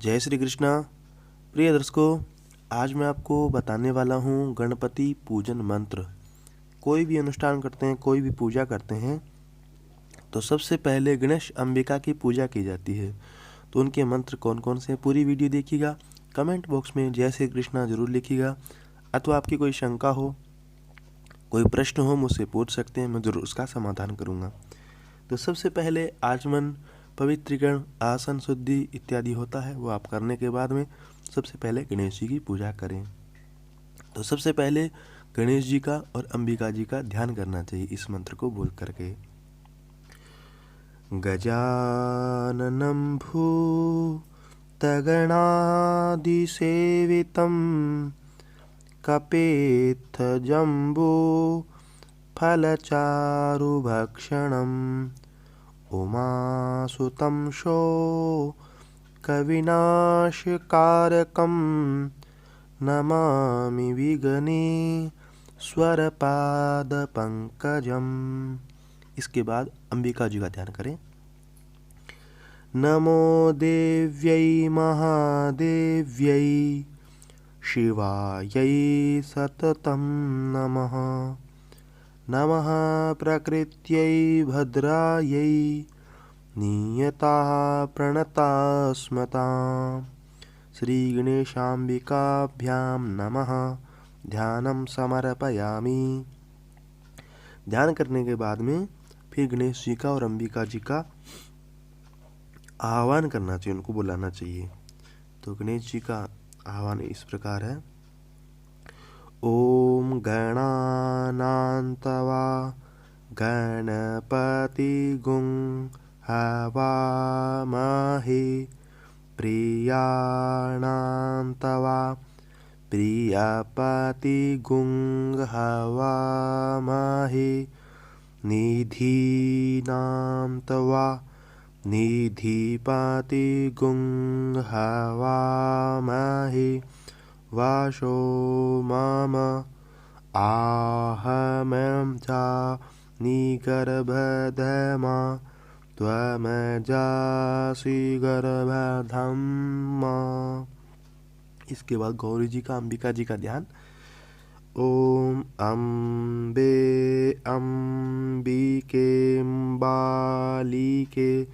जय श्री कृष्णा। प्रिय दर्शकों, आज मैं आपको बताने वाला हूँ गणपति पूजन मंत्र। कोई भी अनुष्ठान करते हैं, कोई भी पूजा करते हैं तो सबसे पहले गणेश अंबिका की पूजा की जाती है। तो उनके मंत्र कौन कौन से हैं, पूरी वीडियो देखिएगा। कमेंट बॉक्स में जय श्री कृष्णा जरूर लिखिएगा। अथवा आपकी कोई शंका हो, कोई प्रश्न हो, मुझसे पूछ सकते हैं, मैं जरूर उसका समाधान करूँगा। तो सबसे पहले आचमन, पवित्रीकरण, आसन शुद्धि इत्यादि होता है, वो आप करने के बाद में सबसे पहले गणेश जी की पूजा करें। तो सबसे पहले गणेश जी का और अंबिका जी का ध्यान करना चाहिए इस मंत्र को बोल करके। गजाननं भूतगणादिसेवितं कपेत्थजम्बो फलचारुभक्षणम् उमासुतं शोकविनाशकारकं नमामि विघ्नेश्वरपादपङ्कजम्। इसके बाद अंबिका जी का ध्यान करें। नमो देव्यै महादेव्यै शिवायै सततं नमः। नमः प्रकृत्यै भद्रायै नियता प्रणतास्मतां। श्रीगणेशाम्बिकाभ्यां नमः। ध्यानं समर्पयामि। ध्यान करने के बाद में फिर गणेश जी का और अंबिका जी का आह्वान करना चाहिए, उनको बुलाना चाहिए। तो गणेश जी का आह्वान इस प्रकार है। ओम गणानान्त्वा गणपतिगुं हवामहे प्रियाणान्त्वा प्रियपतिगुं हवामहे निधीनान्त्वा निधिपतिगुं हवामहे वाशो मम आहमं च निगर्भधमा त्वमजासि गर्भधम्मा। इसके बाद गौरी जी का, अंबिका जी का ध्यान। ओम अम्बे अम्बिके बालिके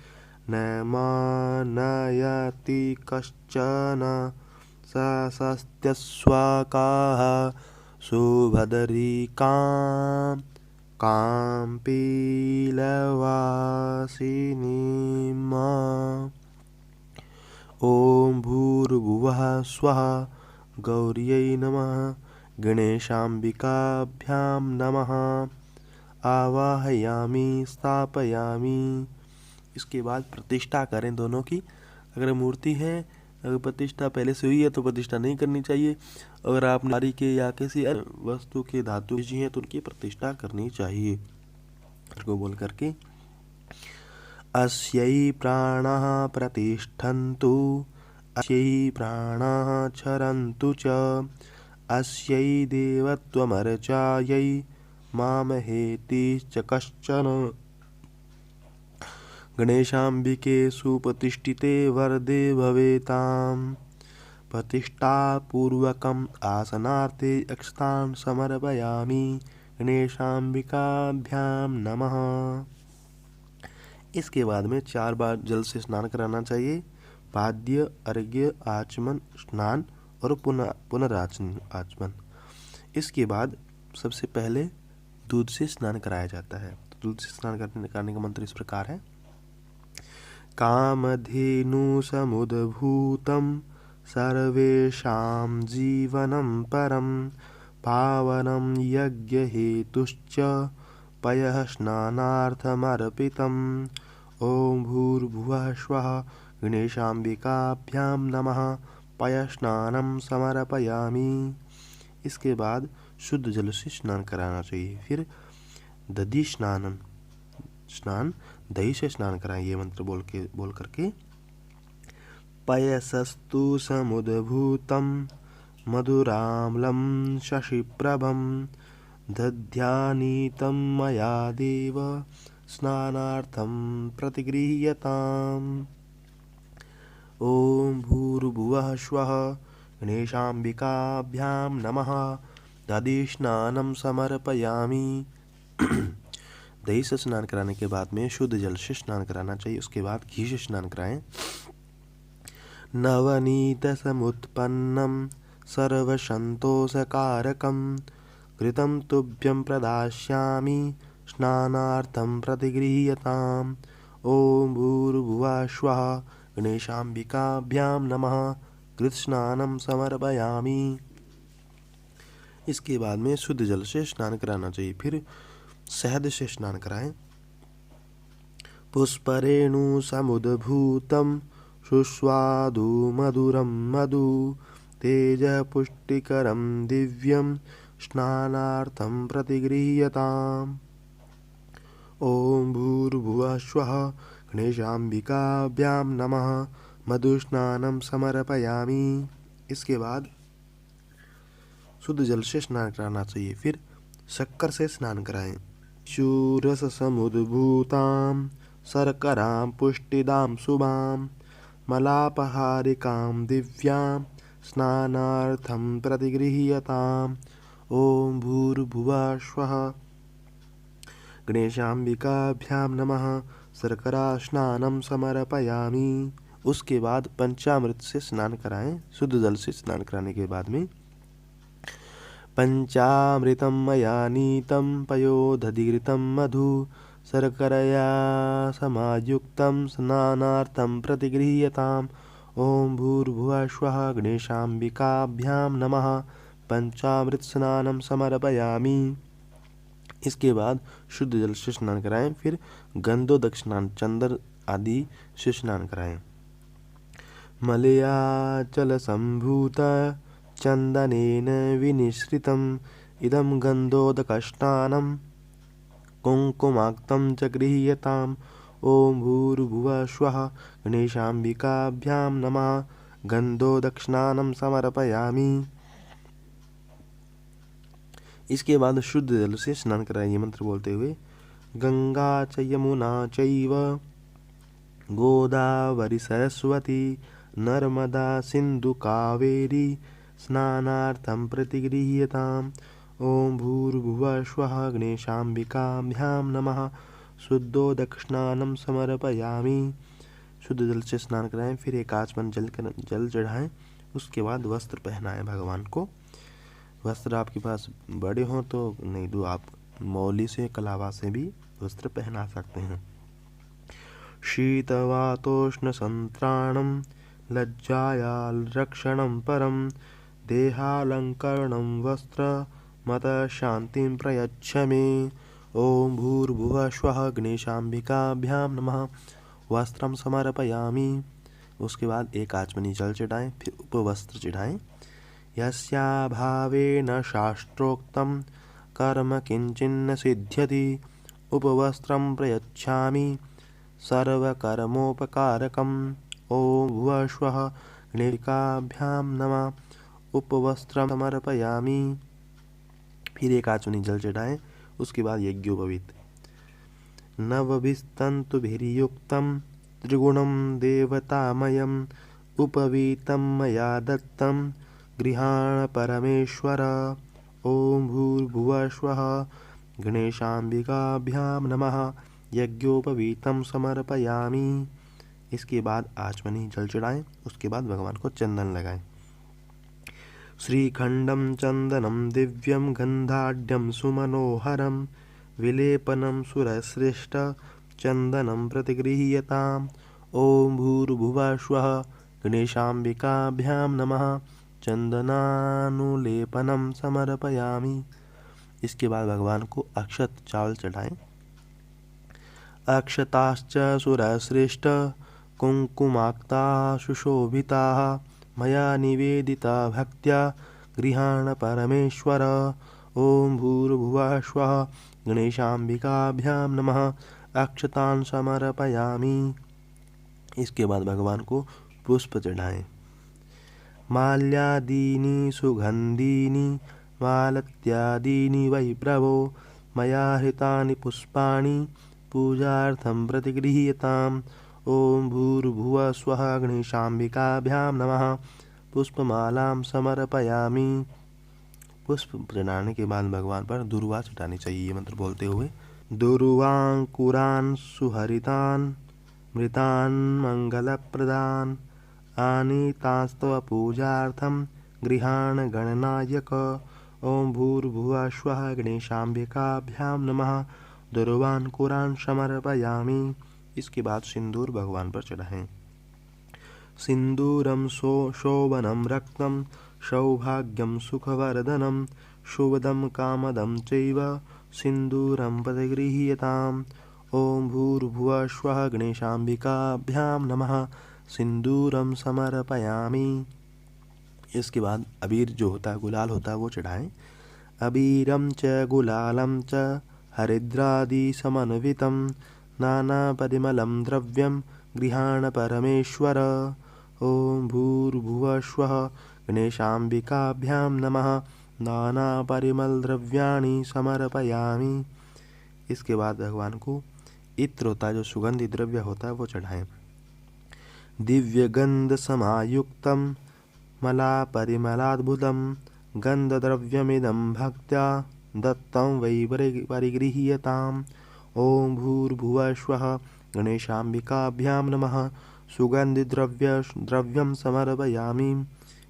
न मानयति कश्चन सस्त्यस्वाकाः सुभद्रिकां काम्पीलवासिनीम्। ॐ भूर्भुवः स्वः गौर्यै नमः। गणेशाम्बिकाभ्यां नमः। आवाहयामि स्थापयामि। इसके बाद प्रतिष्ठा करें दोनों की। अगर मूर्ति है, अगर प्रतिष्ठा पहले से हुई है तो प्रतिष्ठा नहीं करनी चाहिए। अगर आप नारी के या किसी अन्य वस्तु के धातु जी हैं तो उनकी प्रतिष्ठा करनी चाहिए। इसको बोल करके अस्यै प्राणाः प्रतिष्ठन्तु अस्यै प्राणाः क्षरन्तु च अस्यै देवत्वमर्चायै मामहेति च कश्चन। गणेशाम्बिके सुप्रतिष्ठिते वरदे भवेतां। प्रतिष्ठापूर्वकम् आसनार्थे अक्षतां समर्पयामि। गणेशाम्बिकाभ्यां नमः। इसके बाद में 4 बार जल से स्नान कराना चाहिए। पाद्य, अर्घ्य, आचमन, स्नान और पुनराचमन। इसके बाद सबसे पहले दूध से स्नान कराया जाता है। तो दूध से स्नान कराने का मंत्र इस प्रकार है। कामधेनु समुद्भूतं सर्वेषां जीवनं परं पावनं यज्ञहेतुश्च पयः स्नानार्थमर्पितम्। ॐ भूर्भुवः स्वः गणेशाम्बिकाभ्यां नमः। पयस्नानं समर्पयामि। इसके बाद शुद्ध जल से स्नान कराना चाहिए। फिर दधि स्नान दही से स्नान कराएं, ये मंत्र बोल करके। पयसस्तु समुद्भूतं मधुराम्लं शशिप्रभं दध्यानीतं मया देव स्नानार्थं प्रतिगृह्यताम्। ॐ भू भूर्भुवः स्वः गणेशाम्बिकाभ्यां नमः। दधि स्नानं समर्पयामि। दही से स्नान कराने के बाद में शुद्ध जल से स्नान कराना चाहिए। उसके बाद घी से स्नान कराएं। नवनीत समुत्पन्नं सर्वसन्तोषकारकं घृतं तुभ्यं प्रदास्यामि स्नानार्थं प्रतिगृह्यताम्। ॐ भूर्भुवः स्वः गणेशाम्बिकाभ्यां नमः। घृत स्नानं समर्पयामि। इसके बाद में शुद्ध जल से स्नान कराना चाहिए। फिर शहद से स्नान कराएं। पुष्परेणु समुद्भूतं सुस्वादु मधुरं मधु तेजः पुष्टिकरं दिव्यं स्नानार्थं प्रतिगृह्यताम्। ॐ भूर्भुवः स्वः गणेशाम्बिकाभ्यां नमः। मधुस्नानं समर्पयामि। इसके बाद शुद्ध जल से स्नान कराना चाहिए। फिर शक्कर से स्नान कराएं। चूरस समुद्भूतां शर्करां पुष्टिदां शुभां मलापहारिकां दिव्यां स्नानार्थं प्रतिगृह्यताम्। ॐ भूर्भुवः स्वः गणेशाम्बिकाभ्यां नमः। शर्करा स्नानं समर्पयामि। उसके बाद पंचामृत से स्नान कराएं। शुद्ध जल से स्नान कराने के बाद में पंचामृतं मया नीतं पयोदधिघृतं मधु शर्करया समायुक्तं स्नानार्थं प्रतिगृह्यताम्। ॐ भूर्भुवः स्वः गणेशाम्बिकाभ्यां नमः। पंचामृत स्नानं समर्पयामि। इसके बाद शुद्ध जल से स्नान कराएं। फिर गंधोदक स्नान चंदन आदि से स्नान कराएं। मलयाचल संभूत चंदनेन विनिश्रितम् इदं गंधोदकस्नानं कुङ्कुमाक्तं च गृह्यताम्। ॐ भूर्भुवः स्वः गणेशाम्बिकाभ्यां नमः। गंधोदक स्नानं समर्पयामि। इसके बाद शुद्ध जल से स्नान कराइए मंत्र बोलते हुए। गंगा च यमुना चैव गोदावरी सरस्वती नर्मदा सिंधु कावेरी स्नानार्थं प्रतिगृह्यताम्। ॐ भूर्भुवः स्वः गणेशाम्बिकाभ्यां नमः। शुद्धोदक स्नानं समर्पयामि। शुद्ध जल से स्नान कराएं। फिर एक आचमन जल चढ़ाएं। उसके बाद वस्त्र पहनाएं भगवान को। वस्त्र आपके पास बड़े हों तो नहीं तो आप मौली से कलावा से भी वस्त्र पहना सकते हैं। शीतवातोष्ण संत्राणं लज्जायाल रक्षणं परं देहालंकरणं वस्त्र मत शांतिं प्रयच्छ मे। ॐ भूर्भुवः स्वः गणेशाम्बिकाभ्यां नमः। वस्त्रं समर्पयामि। उसके बाद एक आचमनी जल चढ़ाएं। फिर उपवस्त्र चढ़ाएं। यस्याभावेन शास्त्रोक्तं कर्म किंचिन्न सिद्ध्यति उपवस्त्रं प्रयच्छामि सर्वकर्मोपकारकम्। ॐ भुवः स्वः गणेशाम्बिकाभ्यां नमः। उपवस्त्रं समर्पयामि। फिर एक आचमनी जल चढ़ाएं। उसके बाद यज्ञोपवीत नवभिस्तन्तुभिर्युक्तं त्रिगुणं देवतामयम् उपवीतं मया दत्तं गृहाण परमेश्वर। ॐ भूर्भुवः स्वः गणेशाम्बिकाभ्यां नमः। यज्ञोपवीतं समर्पयामि। इसके बाद आचमनी जल चढ़ाएं। उसके बाद भगवान को चंदन लगाएं। श्रीखंडं चंदनं दिव्यं गंधाढ्यं सुमनोहरं विलेपनं सुरश्रेष्ठ चंदनं प्रतिगृह्यताम्। ॐ भूर्भुवः स्वः गणेशाम्बिकाभ्यां नमः। चंदनानुलेपनं समर्पयामि। इसके बाद भगवान को अक्षत चावल चढ़ाएं। अक्षताश्च सुरश्रेष्ठ कुंकुमाक्ता सुशोभिताः मया निवेदिता भक्त्या गृहाण परमेश्वर। ॐ भूर्भुवः स्वः गणेशाम्बिकाभ्यां नमः। अक्षतान् समर्पयामि। इसके बाद भगवान को पुष्प चढ़ाएं। माल्यादीनि सुगंधीनि मालत्यादीनि वै प्रभो मया हृतानि पुष्पाणि पूजार्थं प्रतिगृह्यताम्। ओम भूर्भुवः स्वः गणेशाम्बिकाभ्यां नमः। पुष्पमालां समर्पयामि। पुष्प चढ़ाने के बाद भगवान पर दुर्वा चढ़ानी चाहिए ये मंत्र बोलते हुए। दुर्वांकुरान् सुहरितान् मृतान् मंगलप्रदान् आनीतांस्तव पूजार्थं गृहाण गणनायक। ओम भूर्भुवः स्वः गणेशाम्बिकाभ्यां नमः। दुर्वांकुरान् समर्पयामि। इसके बाद सिंदूर भगवान पर चढ़ाएं। सिंदूरं शोभनं रक्तं सौभाग्यं सुखवर्धनं शुभदं कामदं चैव सिंदूरं प्रतिगृह्यताम्। ओम भूर्भुवः स्वः गणेशाम्बिकाभ्यां नमः। सिंदूरं समर्पयामि। इसके बाद अबीर जो होता है, गुलाल होता है, वो चढ़ाएं। अबीरं च गुलालं च हरिद्रादि समन्वितं नानापरिमलं द्रव्यं गृहाण परमेश्वर। ओम भूर्भुवः स्वः गणेशाम्बिकाभ्यां नमः। नानापरिमल द्रव्याणि समर्पयामि। इसके बाद भगवान को इत्र होता है, जो सुगंधित द्रव्य होता है, वो चढ़ाएं। दिव्यगंध समायुक्तं मलापरिमलाद्भुतं गन्धद्रव्यमिदं भक्त्या दत्तं वै परिगृह्यताम्। ओम भूर्भुवः स्वः गणेशाम्बिकाभ्यां नमः। सुगंधिद्रव्यं समर्पयामि।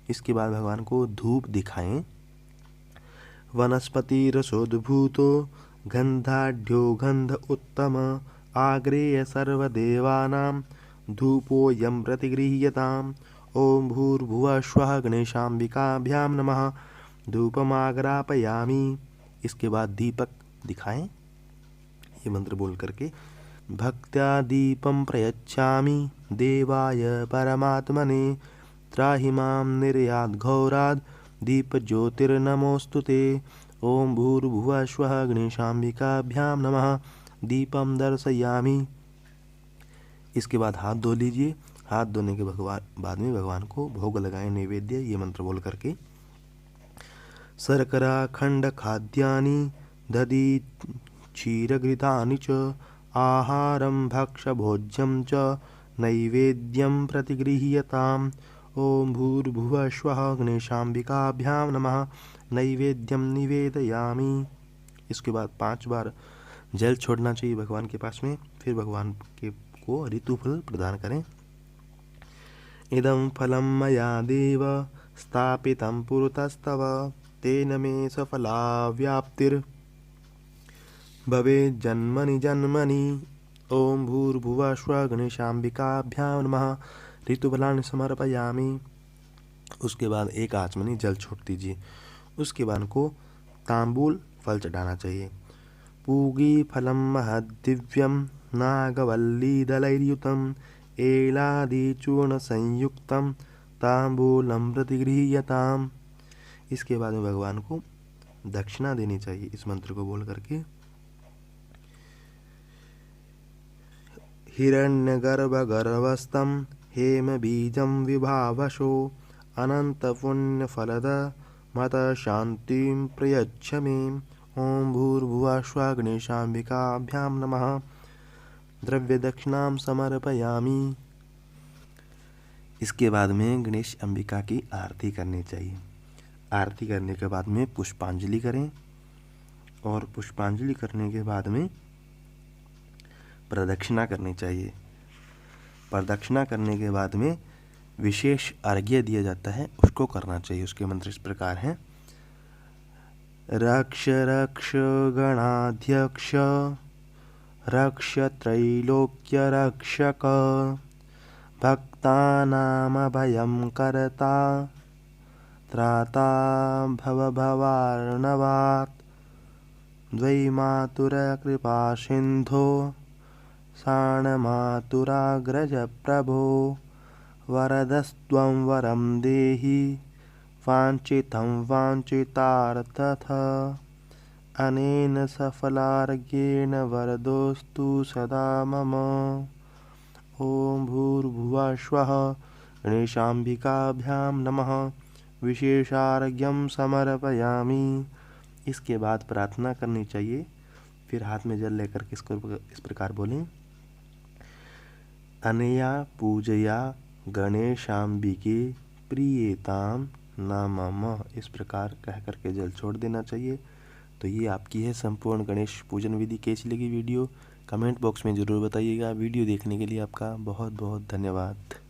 इसके बाद भगवान को धूप दिखाएं। वनस्पतिरसोद्भूतो गन्धाढ्यो गन्ध उत्तम आग्रेय सर्वदेवानां धूपोऽयं प्रतिगृह्यताम्। ओम भूर्भुवः स्वः गणेशाम्बिकाभ्यां नमः। धूपमाग्रापयामि। इसके बाद दीपक दिखाएं ये मंत्र बोल करके। भक्त्या दीपं प्रयच्छामि देवाय परमात्मने त्राहि मां निर्यात् घोरात् दीपज्योतिर्नमोऽस्तुते। ओम भूर्भुवः स्वः गणेशाम्बिकाभ्यां नमः। दीपं दर्शयामि। इसके बाद हाथ धो लीजिए। हाथ धोने के बाद में भगवान को भोग लगाएं, नैवेद्य ये मंत्र बोल करके। शर्करा खंड खाद्यानि दधि क्षीरघृतानि च आहारं भक्ष्यभोज्यं च नैवेद्यं प्रतिगृह्यताम्। ओम भूर्भुवः स्वः गणेशाम्बिकाभ्यां नमः। नैवेद्यं निवेदयामि। इसके बाद 5 बार जल छोड़ना चाहिए भगवान के पास में। फिर भगवान को ऋतुफल प्रदान करें। इदं फलं मया देव स्थापितं पुरतस्तव तेन मे सफलाव्याप्तिर् भवेत् जन्मनि जन्मनि। ओम भूर्भुवः स्वः गणेशाम्बिकाभ्यां नमः। ऋतुफलानि समर्पयामि। उसके बाद एक आचमनी जल छोड़ दीजिए। उसके बाद को तांबूल फल चढ़ाना चाहिए। पूगी फलं महद्दिव्यं नागवल्लीदलैर्युतं एलादिचूर्णसंयुक्तं तांबूलं प्रतिगृह्यताम्। इसके बाद में भगवान को दक्षिणा देनी चाहिए इस मंत्र को बोल करके। हिरण्यगर्भगर्भस्थं हेमबीजं विभावशो अनन्तपुण्यफलद मत शान्तिं प्रयच्छ मे। ओम भूर्भुवः स्वः गणेशाम्बिकाभ्यां नमः। द्रव्य दक्षिणां समर्पयामि। इसके बाद में गणेश अंबिका की आरती करनी चाहिए। आरती करने के बाद में पुष्पांजलि करें और पुष्पांजलि करने के बाद में प्रदक्षिणा करनी चाहिए। प्रदक्षिणा करने के बाद में विशेष अर्घ्य दिया जाता है, उसको करना चाहिए। उसके मंत्र इस प्रकार हैं। रक्ष रक्ष गणाध्यक्ष रक्ष त्रैलोक्य रक्षक भक्तानामभयं कर्ता त्राता भवभवार्णवात् द्वैमातुरकृपा सिन्धो शाणमातुराग्रज प्रभो वरदस्त्वं वरं देहि वाञ्छितं वाञ्छितार्थतः अनेन सफलार्घ्येन वरदोस्तु सदा मम। ओम भूर्भुवः स्वः गणेशाम्बिकाभ्यां नमः। विशेषार्घ्यं समर्पयामि। इसके बाद प्रार्थना करनी चाहिए। फिर हाथ में जल लेकर के इस प्रकार बोलें। अनया पूजया गणेशाम्बिके प्रियेताम न मम। इस प्रकार कह करके जल छोड़ देना चाहिए। तो ये आपकी है संपूर्ण गणेश पूजन विधि। कैसी लगी वीडियो कमेंट बॉक्स में ज़रूर बताइएगा। वीडियो देखने के लिए आपका बहुत बहुत धन्यवाद।